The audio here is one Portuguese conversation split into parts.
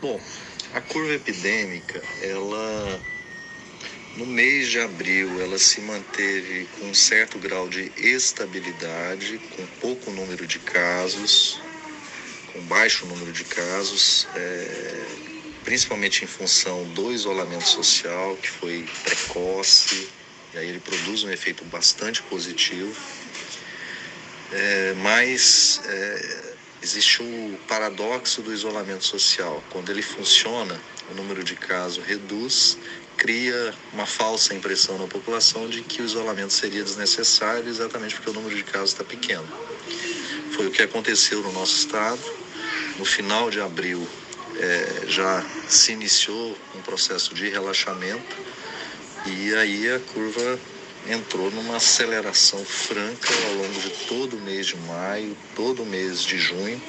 Bom, a curva epidêmica, no mês de abril, ela se manteve com um certo grau de estabilidade, com pouco número de casos, com baixo número de casos, principalmente em função do isolamento social, que foi precoce, e aí ele produz um efeito bastante positivo. Mas existe o paradoxo do isolamento social. Quando ele funciona, o número de casos reduz, cria uma falsa impressão na população de que o isolamento seria desnecessário, exatamente porque o número de casos está pequeno. Foi o que aconteceu no nosso estado. No final de abril, já se iniciou um processo de relaxamento e aí a curva entrou numa aceleração franca ao longo de todo o mês de maio, todo o mês de junho,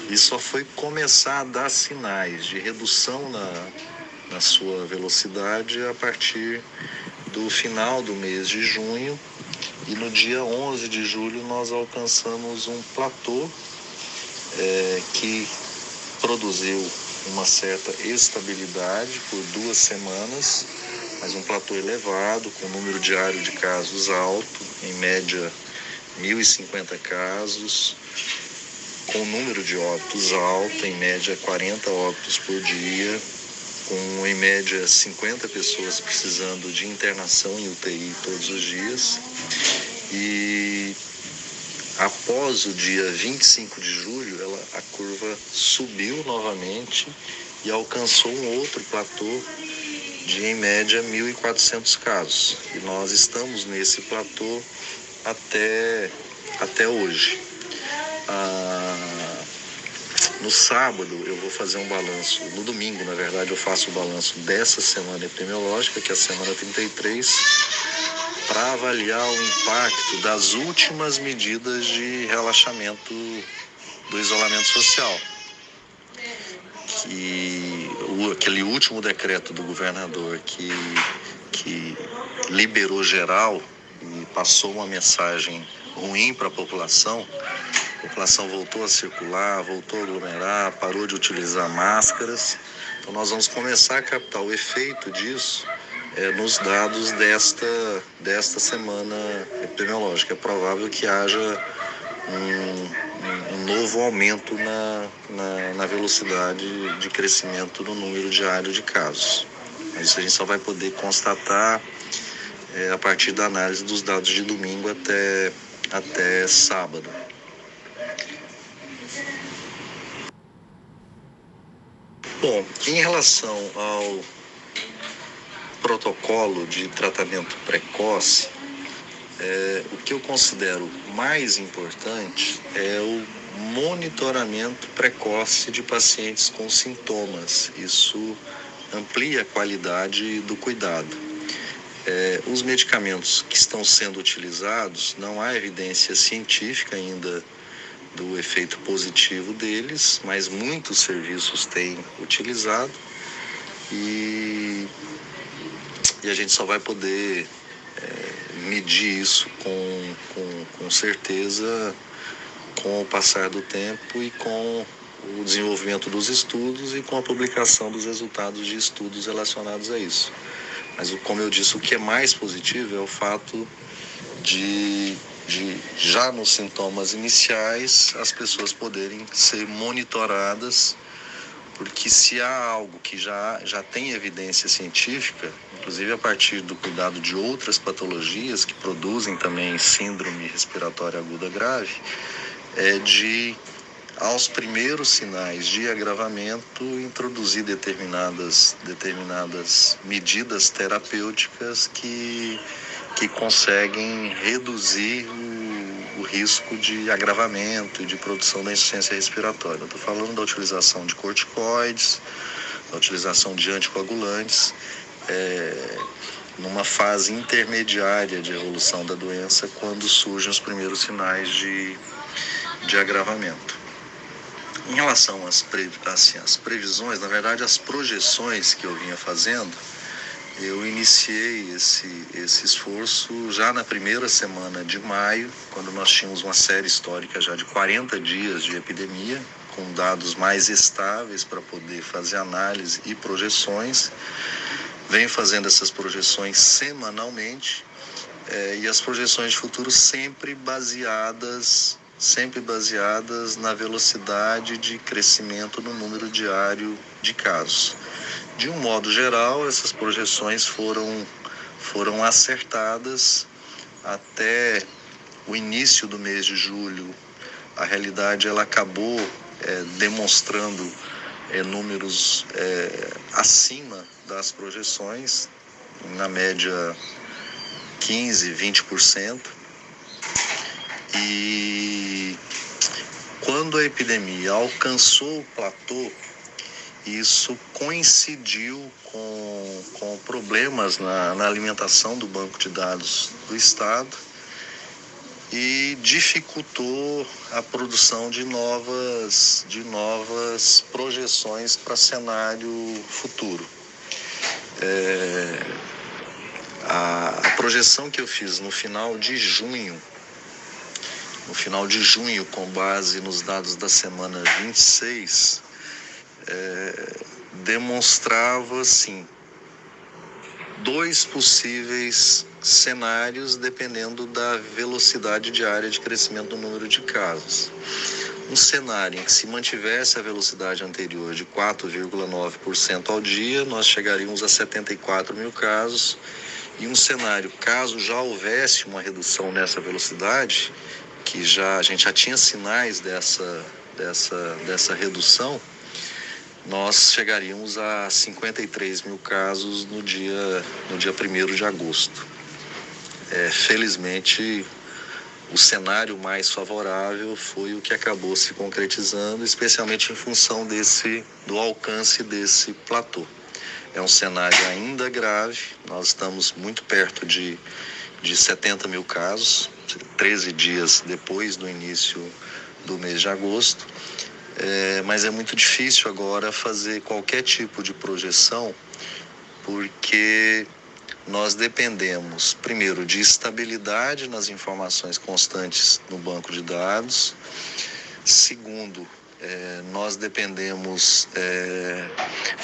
e só foi começar a dar sinais de redução na sua velocidade a partir do final do mês de junho, e no dia 11 de julho nós alcançamos um platô que produziu uma certa estabilidade por 2 semanas, mas um platô elevado, com número diário de casos alto, em média 1.050 casos, com número de óbitos alto, em média 40 óbitos por dia, com em média 50 pessoas precisando de internação em UTI todos os dias. E após o dia 25 de julho, a curva subiu novamente e alcançou um outro platô de, em média, 1.400 casos. E nós estamos nesse platô até hoje. No sábado, eu vou fazer um balanço. No domingo, na verdade, eu faço o balanço dessa semana epidemiológica, que é a semana 33, para avaliar o impacto das últimas medidas de relaxamento do isolamento social. Aquele último decreto do governador que liberou geral e passou uma mensagem ruim para a população voltou a circular, voltou a aglomerar, parou de utilizar máscaras. Então nós vamos começar a captar o efeito disso nos dados desta semana epidemiológica. É provável que haja um novo aumento na velocidade de crescimento do número diário de casos. Mas isso a gente só vai poder constatar a partir da análise dos dados de domingo até sábado. Bom, em relação ao protocolo de tratamento precoce, o que eu considero mais importante é o monitoramento precoce de pacientes com sintomas. Isso amplia a qualidade do cuidado. Os medicamentos que estão sendo utilizados, não há evidência científica ainda do efeito positivo deles, mas muitos serviços têm utilizado e a gente só vai poder medir isso com certeza com o passar do tempo e com o desenvolvimento dos estudos e com a publicação dos resultados de estudos relacionados a isso. Mas, como eu disse, o que é mais positivo é o fato de já nos sintomas iniciais, as pessoas poderem ser monitoradas, porque se há algo que já tem evidência científica, inclusive a partir do cuidado de outras patologias que produzem também síndrome respiratória aguda grave, é de, aos primeiros sinais de agravamento, introduzir determinadas medidas terapêuticas que conseguem reduzir o risco de agravamento e de produção da insuficiência respiratória. Eu estou falando da utilização de corticoides, da utilização de anticoagulantes, numa fase intermediária de evolução da doença, quando surgem os primeiros sinais de agravamento. Em relação às previsões, na verdade, as projeções que eu vinha fazendo, eu iniciei esse esforço já na primeira semana de maio, quando nós tínhamos uma série histórica já de 40 dias de epidemia, com dados mais estáveis para poder fazer análise e projeções. Venho fazendo essas projeções semanalmente, e as projeções de futuro sempre baseadas na velocidade de crescimento no número diário de casos. De um modo geral, essas projeções foram acertadas até o início do mês de julho. A realidade ela acabou demonstrando números acima das projeções, na média 15%, 20%. E quando a epidemia alcançou o platô, isso coincidiu com problemas na alimentação do banco de dados do Estado e dificultou a produção de novas projeções para cenário futuro. A projeção que eu fiz no final de junho, com base nos dados da semana 26, demonstrava, assim, 2 possíveis cenários dependendo da velocidade diária de crescimento do número de casos. Um cenário em que se mantivesse a velocidade anterior de 4,9% ao dia, nós chegaríamos a 74 mil casos. E um cenário, caso já houvesse uma redução nessa velocidade, que a gente já tinha sinais dessa redução, nós chegaríamos a 53 mil casos no dia 1º de agosto. Felizmente, o cenário mais favorável foi o que acabou se concretizando, especialmente em função do alcance desse platô. É um cenário ainda grave, nós estamos muito perto de 70 mil casos, 13 dias depois do início do mês de agosto. Mas é muito difícil agora fazer qualquer tipo de projeção, porque nós dependemos, primeiro, de estabilidade nas informações constantes no banco de dados. Segundo, nós dependemos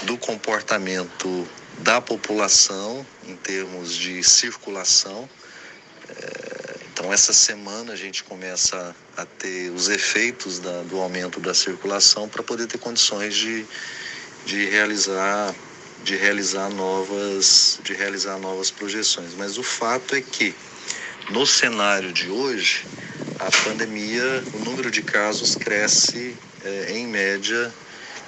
do comportamento da população em termos de circulação. Então, essa semana a gente começa a ter os efeitos do aumento da circulação para poder ter condições de realizar novas projeções. Mas o fato é que, no cenário de hoje, a pandemia, o número de casos cresce em média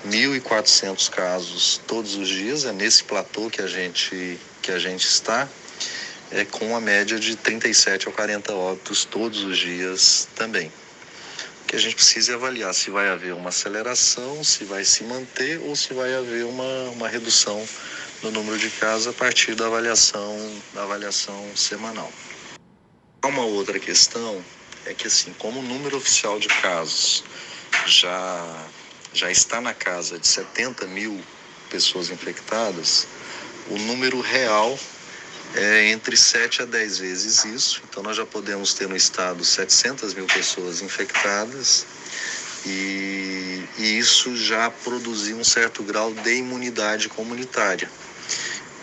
1.400 casos todos os dias. É nesse platô que a gente está, com uma média de 37 ou 40 óbitos todos os dias também. O que a gente precisa é avaliar se vai haver uma aceleração, se vai se manter ou se vai haver uma redução no número de casos a partir da avaliação semanal. Uma outra questão é que, assim, como o número oficial de casos já está na casa de 70 mil pessoas infectadas, o número real é entre 7 a 10 vezes isso. Então, nós já podemos ter no estado 700 mil pessoas infectadas e isso já produziu um certo grau de imunidade comunitária.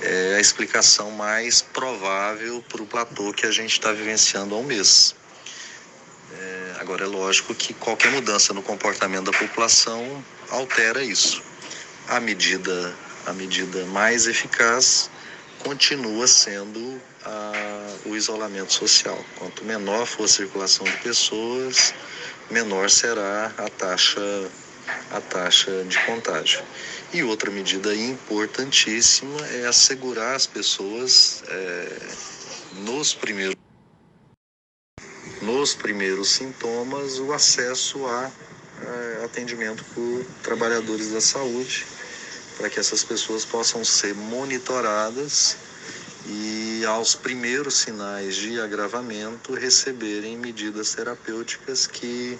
É a explicação mais provável para o platô que a gente está vivenciando há um mês. Agora, é lógico que qualquer mudança no comportamento da população altera isso. A medida mais eficaz continua sendo o isolamento social. Quanto menor for a circulação de pessoas, menor será a taxa de contágio. E outra medida importantíssima é assegurar as pessoas nos primeiros sintomas o acesso a atendimento por trabalhadores da saúde, para que essas pessoas possam ser monitoradas e, aos primeiros sinais de agravamento, receberem medidas terapêuticas que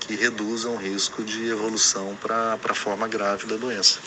reduzam o risco de evolução para a forma grave da doença.